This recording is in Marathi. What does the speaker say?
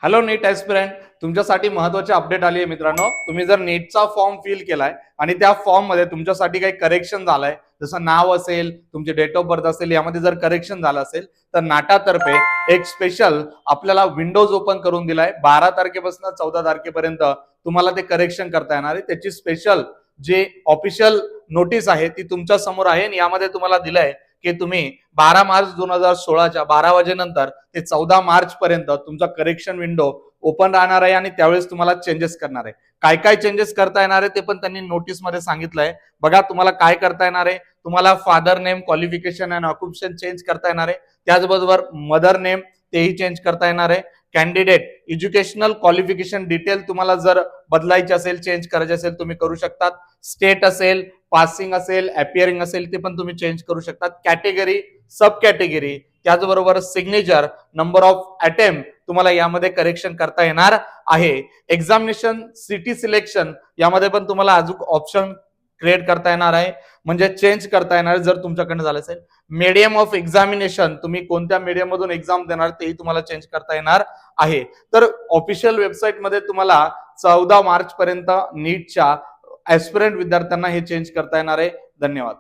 हॅलो नीट ऍस्पिरंट, तुमच्यासाठी महत्त्वाची अपडेट आली आहे मित्रांनो. तुम्ही जर नीटचा फॉर्म फिल केलाय आणि त्या फॉर्म मध्ये तुमच्यासाठी काही करेक्शन झालंय, जसं नाव असेल, तुमचे डेट ऑफ बर्थ असेल, यामध्ये जर करेक्शन झालं असेल तर नाटातर्फे एक स्पेशल आपल्याला विंडोज ओपन करून दिलाय. 12 तारखेपासून 14 तारखेपर्यंत तुम्हाला ते करेक्शन करता येणार आहे. त्याची स्पेशल जे ऑफिशियल नोटीस आहे ती तुमच्या समोर आहे आणि यामध्ये तुम्हाला दिलंय की तुम्ही 12 मार्च 2016च्या 12 वाजेनंतर ते 14 मार्च पर्यंत तुमचा करेक्शन विंडो ओपन राहणार आहे आणि त्यावेळेस तुम्हाला चेंजेस करणार आहे. काय काय चेंजेस करता येणार आहे ते पण त्यांनी नोटीस मध्ये सांगितलंय. बघा, तुम्हाला काय करता येणार आहे. तुम्हाला father name, qualification and occupation change करता येणार आहे. त्याचबरोबर मदर नेम तेही चेंज करता येणार आहे. कॅन्डिडेट एज्युकेशनल क्वालिफिकेशन डिटेल तुम्हाला जर बदलायची असेल, चेंज करायची असेल, तुम्ही करू शकतात. स्टेट असेल, पासिंग असेल, अपिअरिंग असेल, ते पण तुम्ही चेंज करू शकतात. कॅटेगरी, सब कॅटेगरी, त्याचबरोबर सिग्नेचर, नंबर ऑफ अटेम्प्ट तुम्हाला यामध्ये करेक्शन करता येणार आहे. एक्झामिनेशन सिटी सिलेक्शन यामध्ये पण तुम्हाला अजून ऑप्शन क्रिएट करता येणार आहे, म्हणजे चेंज करता येणार जर तुमच्याकडनं झालं असेल. मीडियम ऑफ एक्झामिनेशन, तुम्ही कोणत्या मीडियम मधून एक्झाम देणार तेही तुम्हाला चेंज करता येणार आहे. तर ऑफिशियल वेबसाईट मध्ये तुम्हाला 14 मार्च पर्यंत नीटच्या ऍस्पिरंट विद्यार्थ्यांना हे चेंज करता येणार आहे. धन्यवाद.